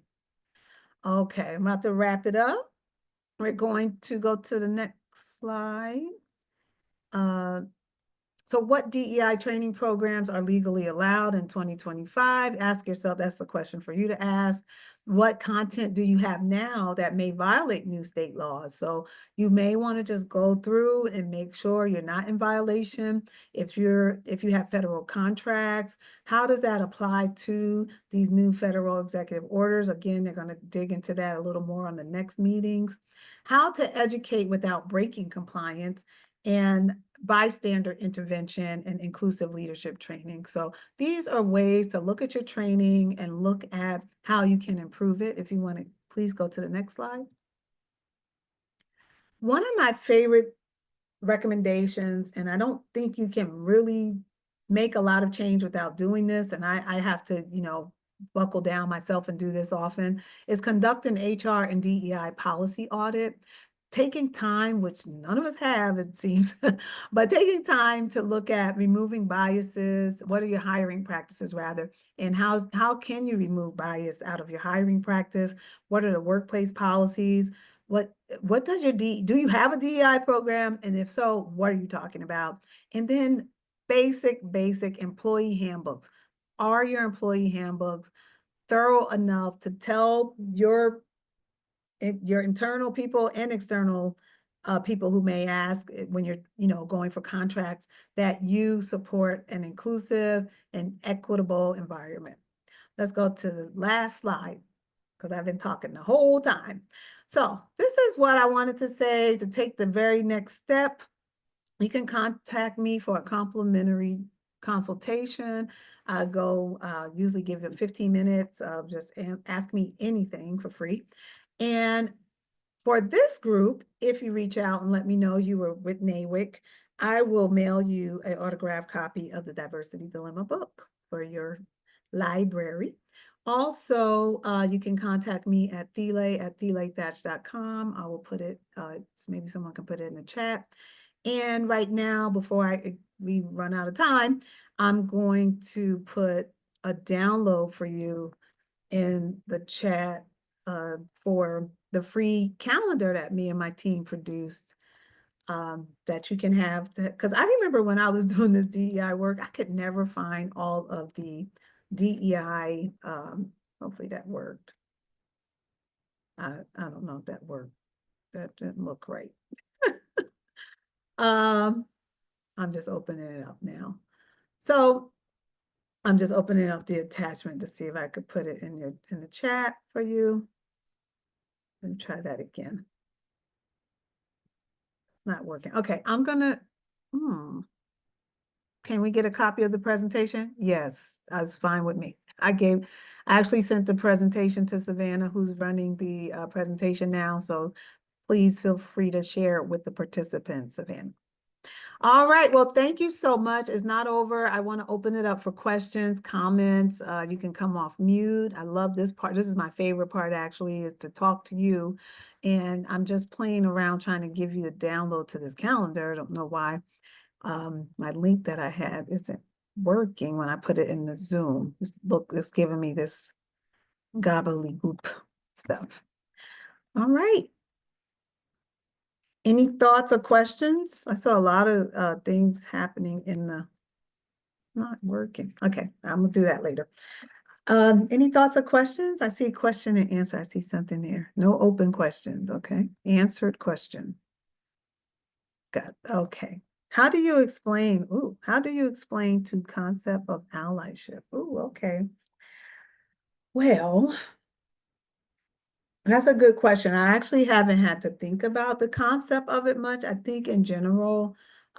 Okay, I'm about to wrap it up. We're going to go to the next slide. So what DEI training programs are legally allowed in 2025? Ask yourself, that's a question for you to ask. What content do you have now that may violate new state laws? So you may want to just go through and make sure you're not in violation. If you have federal contracts, how does that apply to these new federal executive orders? Again, they're going to dig into that a little more on the next meetings. How to educate without breaking compliance, and bystander intervention and inclusive leadership training. So these are ways to look at your training and look at how you can improve it. If you want to, please go to the next slide. One of my favorite recommendations, and I don't think you can really make a lot of change without doing this, and I have to, buckle down myself and do this often, is conduct an HR and DEI policy audit. Taking time, which none of us have, it seems, but taking time to look at removing biases. What are your hiring practices, rather? And how can you remove bias out of your hiring practice? What are the workplace policies? What does do you have a DEI program? And if so, what are you talking about? And then basic employee handbooks. Are your employee handbooks thorough enough to tell your internal people and external people who may ask when you're going for contracts, that you support an inclusive and equitable environment? Let's go to the last slide, because I've been talking the whole time. So this is what I wanted to say. To take the very next step, you can contact me for a complimentary consultation. I usually give them 15 minutes of just ask me anything for free. And for this group, if you reach out and let me know you were with NAWIC, I will mail you an autographed copy of the Diversity Dilemma book for your library. Also, you can contact me at thiele@thielethatch.com. I will put it, maybe someone can put it in the chat. And right now, before we run out of time, I'm going to put a download for you in the chat for the free calendar that me and my team produced, that you can have, because I remember when I was doing this DEI work, I could never find all of the DEI, hopefully that worked. I don't know if that worked. That didn't look right. I'm just opening it up now. So I'm just opening up the attachment to see if I could put it in the chat for you. Let me try that again. Not working. Okay, I'm gonna, can we get a copy of the presentation? Yes, that's fine with me. I actually sent the presentation to Savannah, who's running the presentation now. So please feel free to share it with the participants, Savannah. All right, well, thank you so much. It's not over. I want to open it up for questions, comments. You can come off mute. I love this part. This is my favorite part, actually, is to talk to you. And I'm just playing around trying to give you a download to this calendar. I don't know why my link that I had isn't working when I put it in the Zoom. Look, it's giving me this gobbledygook stuff. All right. Any thoughts or questions? I saw a lot of things happening in the, not working. Okay, I'm gonna do that later. Any thoughts or questions? I see a question and answer. I see something there. No open questions. Okay, answered question. Good. Okay. How do you explain to concept of allyship? Ooh, okay. Well, That's a good question. I actually haven't had to think about the concept of it much. I think in general,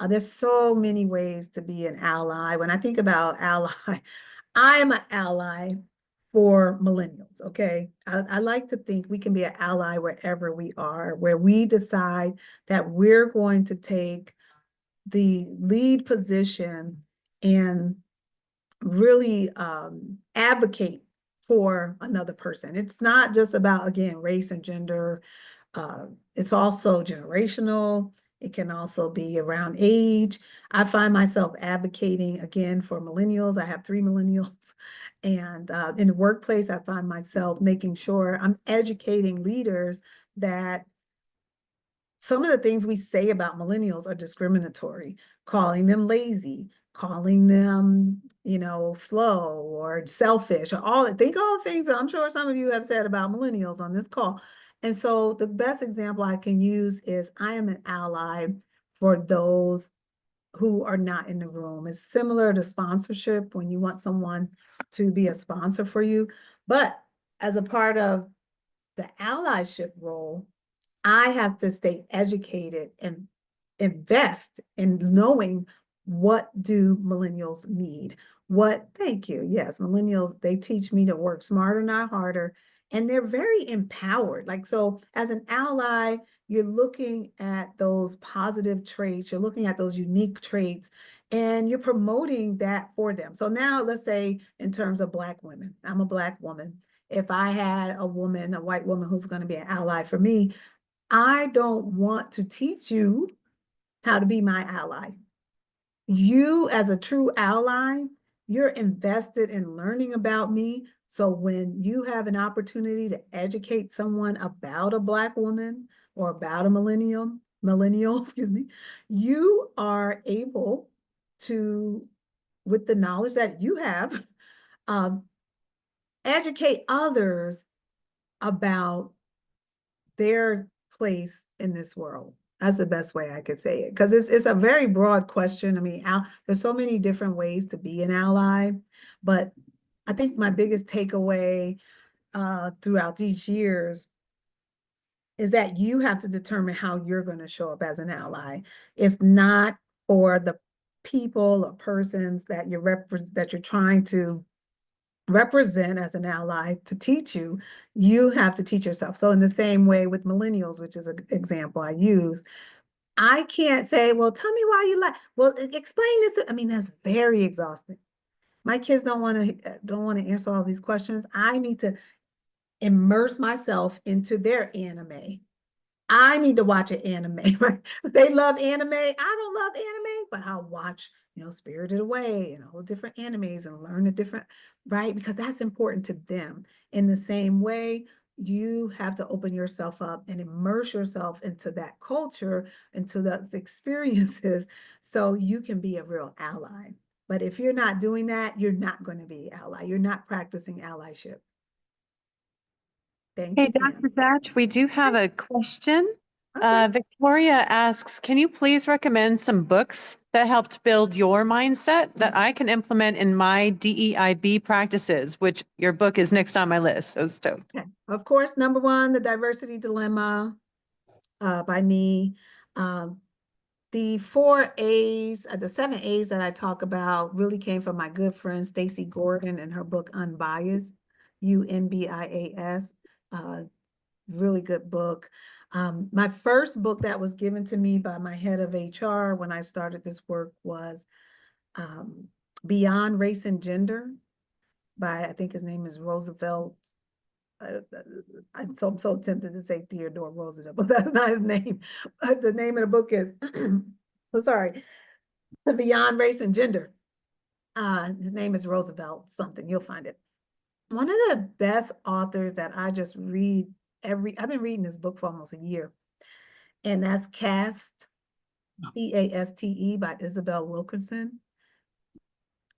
there's so many ways to be an ally. When I think about ally, I am an ally for millennials, okay? I like to think we can be an ally wherever we are, where we decide that we're going to take the lead position and really advocate for another person. It's not just about, again, race and gender. It's also generational. It can also be around age. I find myself advocating again for millennials. I have 3 millennials. And in the workplace, I find myself making sure I'm educating leaders that some of the things we say about millennials are discriminatory, calling them lazy, calling them, slow or selfish, or all the things that I'm sure some of you have said about millennials on this call. And so the best example I can use is I am an ally for those who are not in the room. It's similar to sponsorship when you want someone to be a sponsor for you. But as a part of the allyship role, I have to stay educated and invest in knowing what do millennials need. Thank you. Yes, millennials, they teach me to work smarter, not harder. And they're very empowered. Like, so as an ally, you're looking at those positive traits, you're looking at those unique traits, and you're promoting that for them. So now let's say in terms of Black women, I'm a Black woman. If I had a white woman who's going to be an ally for me, I don't want to teach you how to be my ally. You, as a true ally, you're invested in learning about me. So when you have an opportunity to educate someone about a Black woman or about a millennial, excuse me, you are able to, with the knowledge that you have, educate others about their place in this world. That's the best way I could say it, because it's a very broad question. I mean, there's so many different ways to be an ally, but I think my biggest takeaway throughout these years is that you have to determine how you're going to show up as an ally. It's not for the people or persons that you're trying to represent as an ally to teach you. You have to teach yourself. So in the same way with millennials, which is an example I use, I can't say, well, tell me why you like, well, explain this. I mean, that's very exhausting. My kids don't want to answer all these questions. I need to immerse myself into their anime. I need to watch an anime, right? They love anime. I don't love anime, but I'll watch, Spirited Away and all different animes and learn the different, right? Because that's important to them. In the same way, you have to open yourself up and immerse yourself into that culture, into those experiences, so you can be a real ally. But if you're not doing that, you're not going to be an ally. You're not practicing allyship. Thank Hey, you, Pam. Dr. Batch, we do have a question. Okay. Victoria asks, can you please recommend some books that helped build your mindset that I can implement in my DEIB practices, which your book is next on my list. So stoked. Okay. Of course, number one, The Diversity Dilemma by me. The 4 A's, the 7 A's that I talk about really came from my good friend Stacey Gordon and her book Unbiased, UNBIAS. Really good book. My first book that was given to me by my head of HR when I started this work was Beyond Race and Gender by, I think his name is Roosevelt. I'm so tempted to say Theodore Roosevelt, but that's not his name. The name of the book is, sorry, Beyond Race and Gender. His name is Roosevelt something, you'll find it. One of the best authors that I just read I've been reading this book for almost a year, and that's Caste, C-A-S-T-E by Isabel Wilkerson.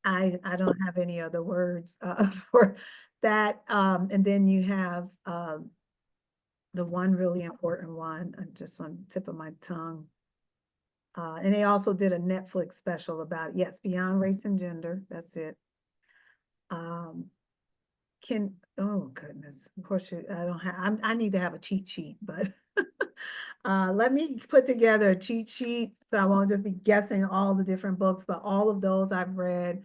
I don't have any other words for that. And then you have the one really important one, just on the tip of my tongue. And they also did a Netflix special about, yes, Beyond Race and Gender. That's it. oh goodness, of course, I don't have, I need to have a cheat sheet, but let me put together a cheat sheet so I won't just be guessing all the different books, but all of those I've read.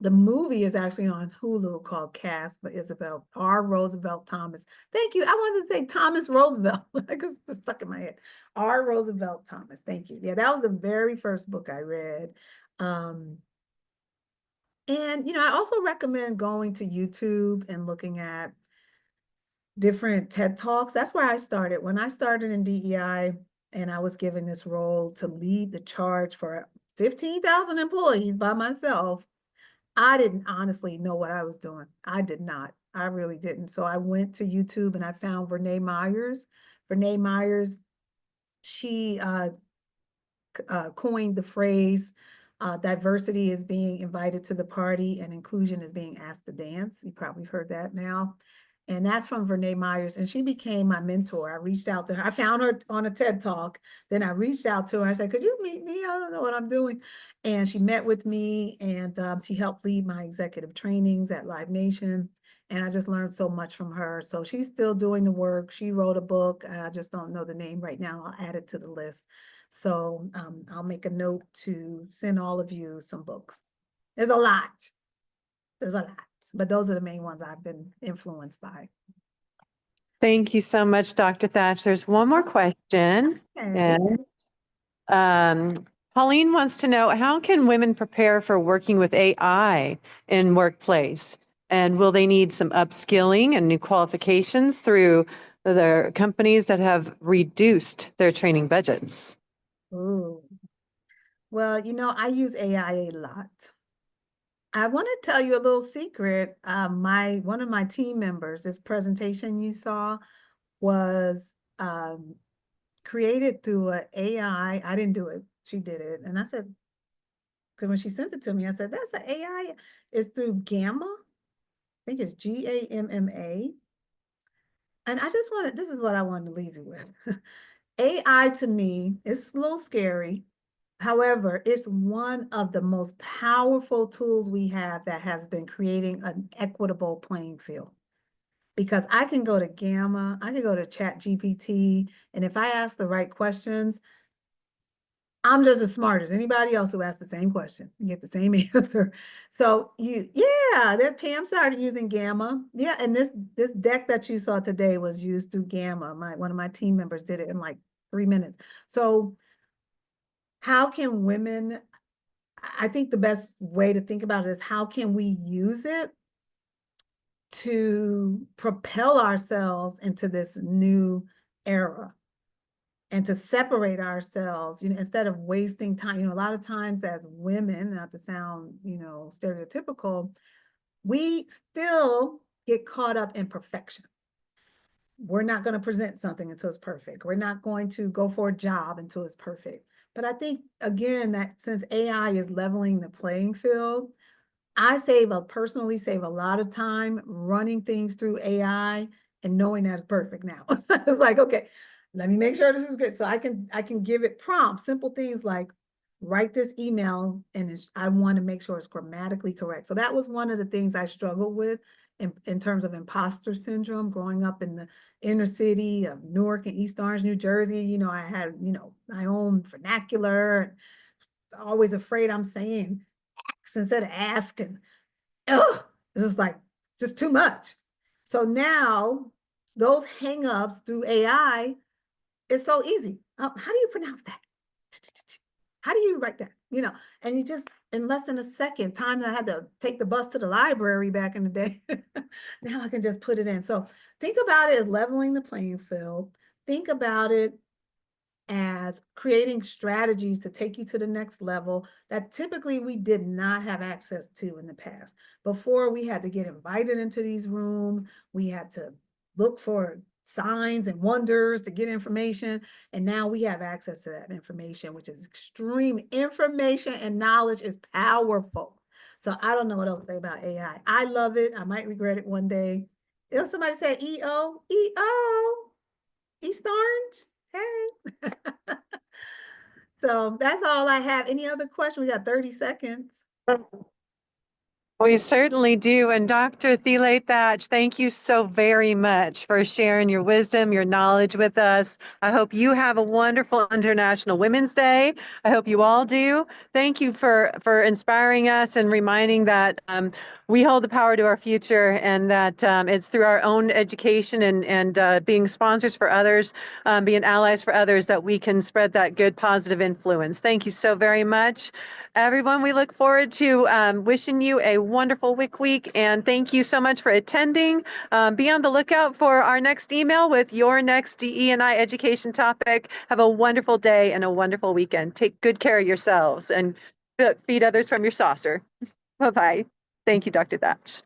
The movie is actually on Hulu called Cast by Isabel R. Roosevelt Thomas. Thank you. I wanted to say Thomas Roosevelt. I just was stuck in my head. R. Roosevelt Thomas. Thank you. Yeah, that was the very first book I read. And, I also recommend going to YouTube and looking at different TED Talks. That's where I started. When I started in DEI and I was given this role to lead the charge for 15,000 employees by myself, I didn't honestly know what I was doing. I did not. I really didn't. So I went to YouTube and I found Vernee Myers. Vernee Myers, she coined the phrase, diversity is being invited to the party and inclusion is being asked to dance. You probably heard that now. And that's from Vernee Myers. And she became my mentor. I reached out to her. I found her on a TED Talk. Then I reached out to her. I said, could you meet me? I don't know what I'm doing. And she met with me and she helped lead my executive trainings at Live Nation. And I just learned so much from her. So she's still doing the work. She wrote a book. I just don't know the name right now. I'll add it to the list. So I'll make a note to send all of you some books. There's a lot. There's a lot, but those are the main ones I've been influenced by. Thank you so much, Dr. Thatch. There's one more question. Okay. And Pauline wants to know, how can women prepare for working with AI in workplace? And will they need some upskilling and new qualifications through the companies that have reduced their training budgets? Ooh. Well, I use AI a lot. I want to tell you a little secret. One of my team members, this presentation you saw was created through an AI. I didn't do it. She did it. And I said, because when she sent it to me, I said, that's an AI. It's through Gamma. I think it's GAMMA. And this is what I wanted to leave you with. AI to me, it's a little scary. However, it's one of the most powerful tools we have that has been creating an equitable playing field. Because I can go to Gamma, I can go to ChatGPT, and if I ask the right questions, I'm just as smart as anybody else who asks the same question and get the same answer. So that Pam started using Gamma. Yeah, and this deck that you saw today was used through Gamma. One of my team members did it in like 3 minutes. So how can women, I think the best way to think about it is how can we use it to propel ourselves into this new era? And to separate ourselves, instead of wasting time, a lot of times as women, not to sound, stereotypical, we still get caught up in perfection. We're not going to present something until it's perfect. We're not going to go for a job until it's perfect. But I think, again, that since AI is leveling the playing field, I personally save a lot of time running things through AI and knowing that it's perfect now. It's like, okay, let me make sure this is good. So I can give it prompts, simple things like write this email and I want to make sure it's grammatically correct. So that was one of the things I struggled with in terms of imposter syndrome growing up in the inner city of Newark and East Orange, New Jersey. I had, my own vernacular and always afraid I'm saying X instead of ask, and it's just like, just too much. So now those hangups through AI, it's so easy. How do you pronounce that? How do you write that? And you just, in less than a second, time that I had to take the bus to the library back in the day, now I can just put it in. So think about it as leveling the playing field. Think about it as creating strategies to take you to the next level that typically we did not have access to in the past. Before, we had to get invited into these rooms. We had to look for signs and wonders to get information. And now we have access to that information, which is extreme. Information and knowledge is powerful. So I don't know what else to say about AI. I love it. I might regret it one day. If somebody said EO, East Orange, hey. So that's all I have. Any other question? We got 30 seconds. We certainly do. And Dr. Thiele Thatch, thank you so very much for sharing your wisdom, your knowledge with us. I hope you have a wonderful International Women's Day. I hope you all do. Thank you for inspiring us and reminding that we hold the power to our future, and that it's through our own education and being sponsors for others, being allies for others, that we can spread that good positive influence. Thank you so very much. Everyone, we look forward to wishing you a wonderful WIC week, and thank you so much for attending. Be on the lookout for our next email with your next DE&I education topic. Have a wonderful day and a wonderful weekend. Take good care of yourselves and feed others from your saucer. Bye-bye. Thank you, Dr. Thatch.